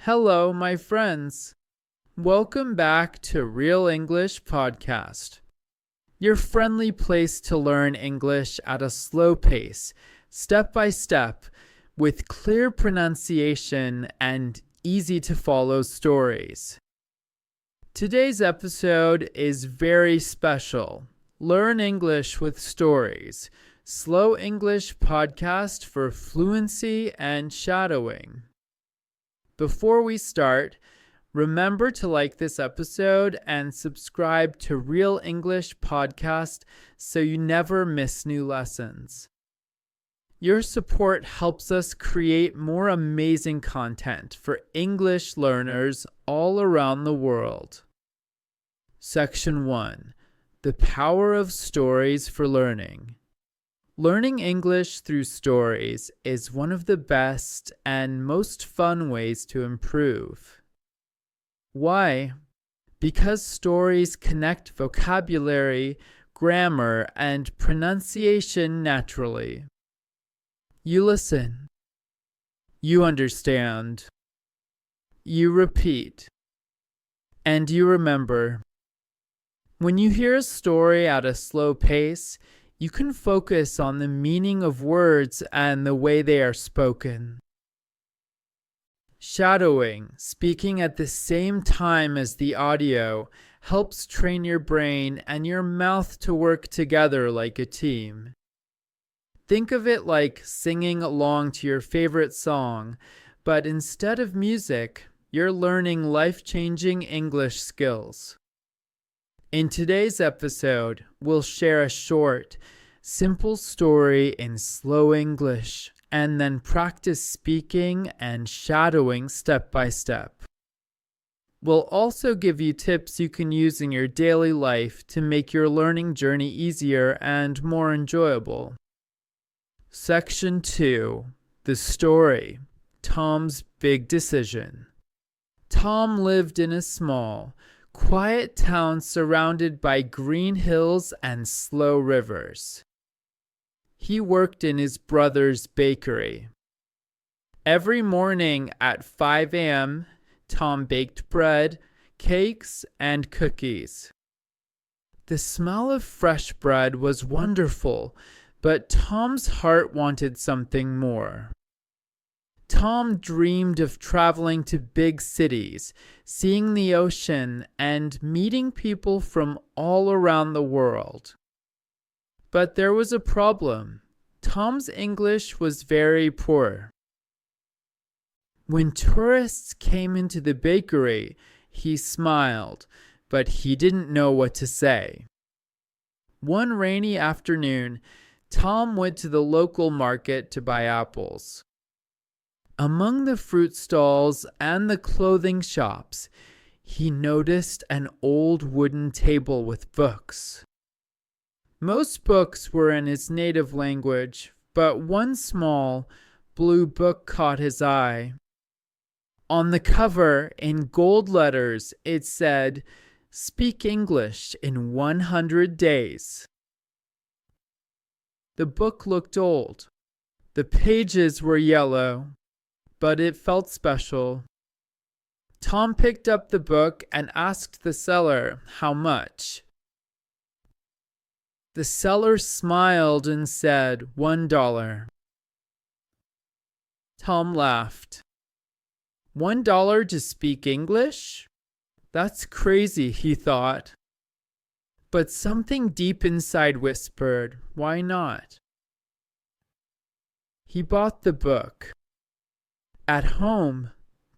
Hello, my friends. Welcome back to Real English Podcast, your friendly place to learn English at a slow pace, step by step, with clear pronunciation and easy to follow stories. Today's episode is very special. Learn English with Stories, Slow English podcast for fluency and shadowing. Before we start, remember to like this episode and subscribe to Real English Podcast so you never miss new lessons. Your support helps us create more amazing content for English learners all around the world. Section 1. The Power of Stories for Learning. Learning English through stories is one of the best and most fun ways to improve. Why? Because stories connect vocabulary, grammar, and pronunciation naturally. You listen. You understand. You repeat. And you remember. When you hear a story at a slow pace, you can focus on the meaning of words and the way they are spoken. Shadowing, speaking at the same time as the audio, helps train your brain and your mouth to work together like a team. Think of it like singing along to your favorite song, but instead of music, you're learning life-changing English skills. In today's episode, we'll share a short, simple story in slow English and then practice speaking and shadowing step by step. We'll also give you tips you can use in your daily life to make your learning journey easier and more enjoyable. Section 2. The Story. Tom's Big Decision. Tom lived in a small, quiet town surrounded by green hills and slow rivers. He worked in his brother's bakery. Every morning at 5 a.m., Tom baked bread, cakes, and cookies. The smell of fresh bread was wonderful, but Tom's heart wanted something more. Tom dreamed of traveling to big cities, seeing the ocean, and meeting people from all around the world. But there was a problem. Tom's English was very poor. When tourists came into the bakery, he smiled, but he didn't know what to say. One rainy afternoon, Tom went to the local market to buy apples. Among the fruit stalls and the clothing shops, he noticed an old wooden table with books. Most books were in his native language, but one small, blue book caught his eye. On the cover, in gold letters, it said, "Speak English in 100 days." The book looked old. The pages were yellow, but it felt special. Tom picked up the book and asked the seller how much. The seller smiled and said $1. Tom laughed. $1 to speak English? That's crazy, he thought. But something deep inside whispered, why not? He bought the book. At home,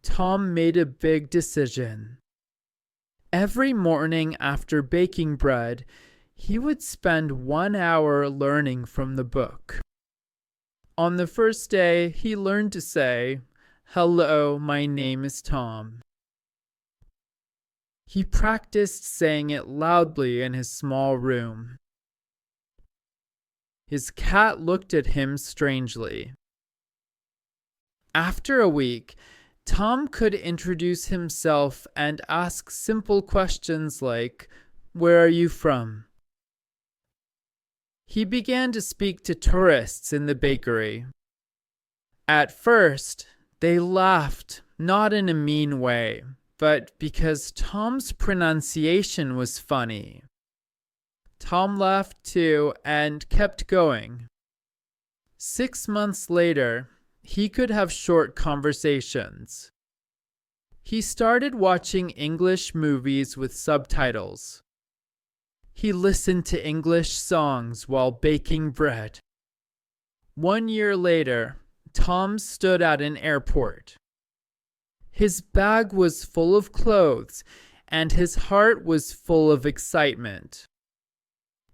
Tom made a big decision. Every morning after baking bread, he would spend 1 hour learning from the book. On the first day, he learned to say, "Hello, my name is Tom." He practiced saying it loudly in his small room. His cat looked at him strangely. After a week, Tom could introduce himself and ask simple questions like, "Where are you from?" He began to speak to tourists in the bakery. At first, they laughed not in a mean way, but because Tom's pronunciation was funny. Tom laughed too and kept going. 6 months later, he could have short conversations. He started watching English movies with subtitles. He listened to English songs while baking bread. 1 year later, Tom stood at an airport. His bag was full of clothes, and his heart was full of excitement.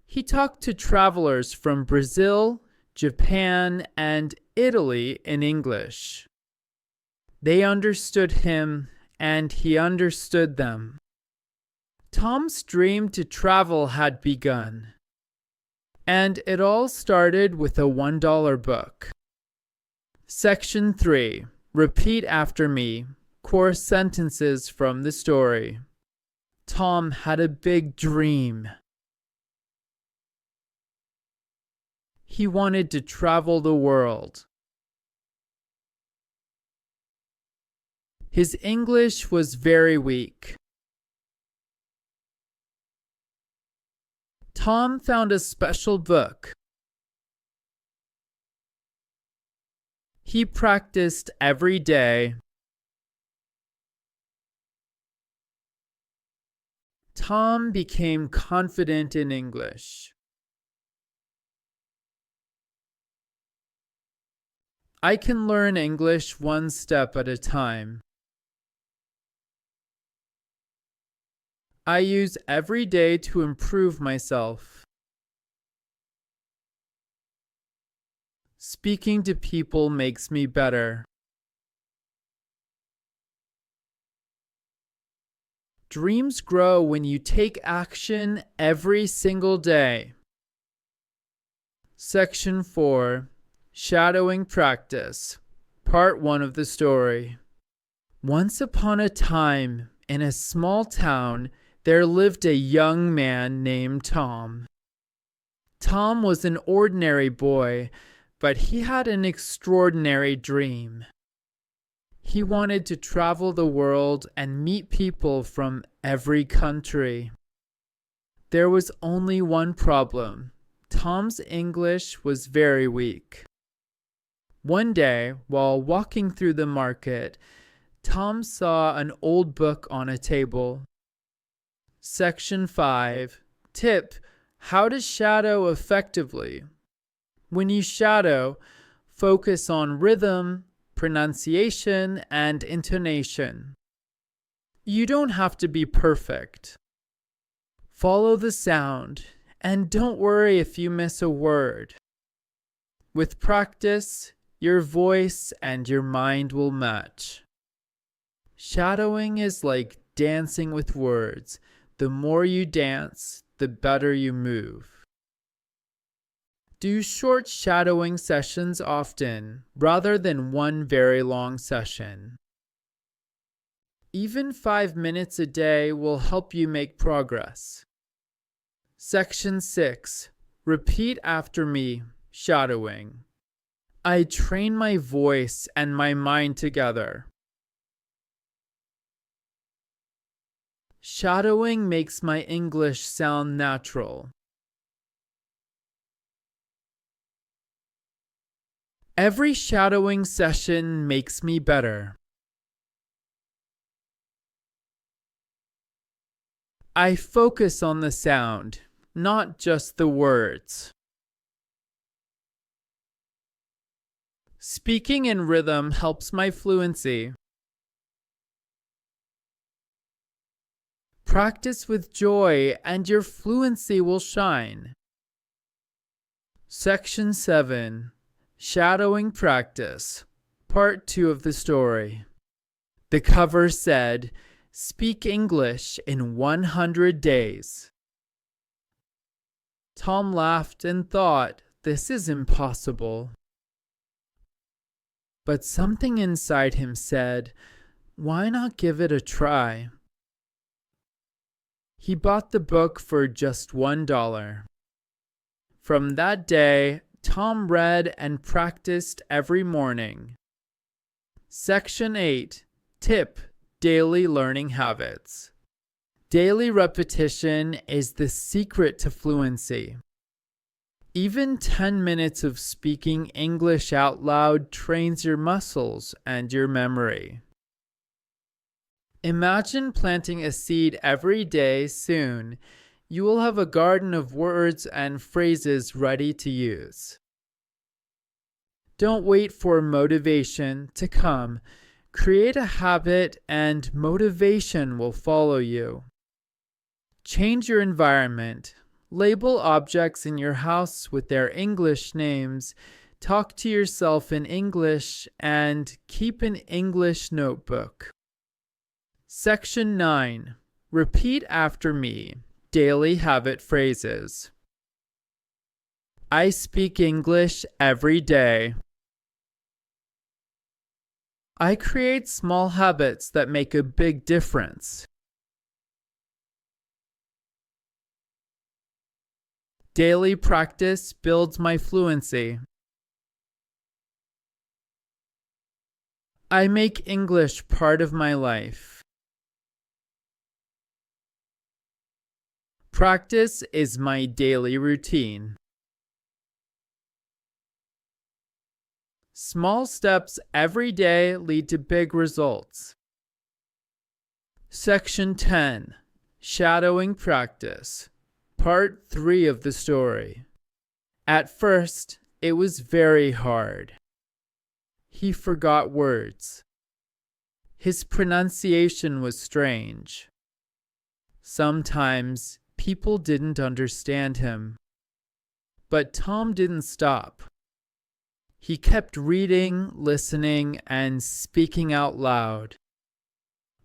He talked to travelers from Brazil, Japan, and Italy in English. They understood him, and he understood them. Tom's dream to travel had begun. And it all started with a $1 book. Section 3. Repeat after me. Core sentences from the story. Tom had a big dream. He wanted to travel the world. His English was very weak. Tom found a special book. He practiced every day. Tom became confident in English. I can learn English one step at a time. I use every day to improve myself. Speaking to people makes me better. Dreams grow when you take action every single day. Section 4. Shadowing Practice. Part 1 of the story. Once upon a time, in a small town, there lived a young man named Tom. Tom was an ordinary boy, but he had an extraordinary dream. He wanted to travel the world and meet people from every country. There was only one problem. Tom's English was very weak. One day, while walking through the market, Tom saw an old book on a table. Section 5. Tip: How to shadow effectively. When you shadow, focus on rhythm, pronunciation, and intonation. You don't have to be perfect. Follow the sound, and don't worry if you miss a word. With practice, your voice and your mind will match. Shadowing is like dancing with words. The more you dance, the better you move. Do short shadowing sessions often, rather than one very long session. Even 5 minutes a day will help you make progress. Section 6. Repeat after me, shadowing. I train my voice and my mind together. Shadowing makes my English sound natural. Every shadowing session makes me better. I focus on the sound, not just the words. Speaking in rhythm helps my fluency. Practice with joy and your fluency will shine. Section 7. Shadowing Practice. Part 2 of the story. The cover said, "Speak English in 100 days." Tom laughed and thought, this is impossible. But something inside him said, why not give it a try? He bought the book for just $1. From that day, Tom read and practiced every morning. Section 8. Tip: daily learning habits. Daily repetition is the secret to fluency. Even 10 minutes of speaking English out loud trains your muscles and your memory. Imagine planting a seed every day. Soon, you will have a garden of words and phrases ready to use. Don't wait for motivation to come. Create a habit and motivation will follow you. Change your environment. Label objects in your house with their English names. Talk to yourself in English and keep an English notebook. Section 9. Repeat after me. Daily habit phrases. I speak English every day. I create small habits that make a big difference. Daily practice builds my fluency. I make English part of my life. Practice is my daily routine. Small steps every day lead to big results. Section 10. Shadowing practice. Part 3 of the story. At first, it was very hard. He forgot words. His pronunciation was strange. Sometimes, people didn't understand him. But Tom didn't stop. He kept reading, listening, and speaking out loud.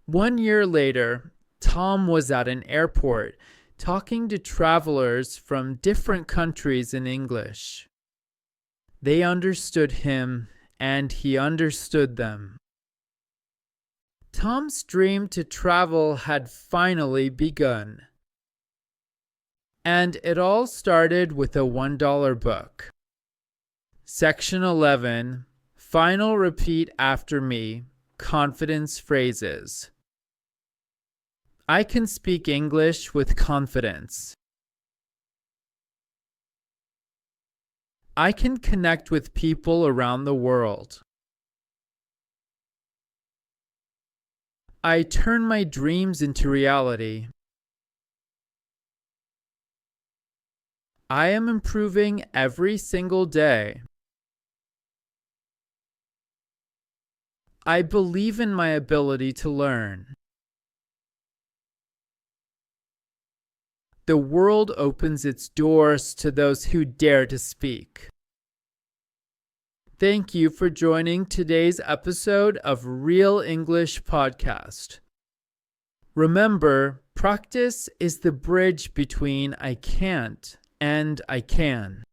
1 year later, Tom was at an airport talking to travelers from different countries in English. They understood him, and he understood them. Tom's dream to travel had finally begun. And it all started with a $1 book. Section 11. Final repeat after me. Confidence phrases. I can speak English with confidence. I can connect with people around the world. I turn my dreams into reality. I am improving every single day. I believe in my ability to learn. The world opens its doors to those who dare to speak. Thank you for joining today's episode of Real English Podcast. Remember, practice is the bridge between I can't and I can.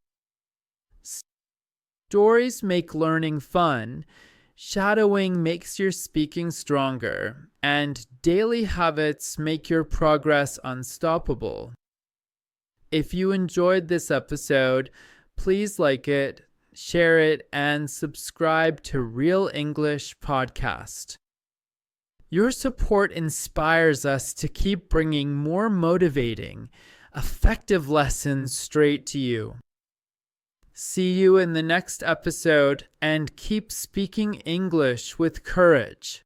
Stories make learning fun. Shadowing makes your speaking stronger, and daily habits make your progress unstoppable. If you enjoyed this episode, please like it, share it, and subscribe to Real English Podcast. Your support inspires us to keep bringing more motivating, effective lessons straight to you. See you in the next episode, and keep speaking English with courage.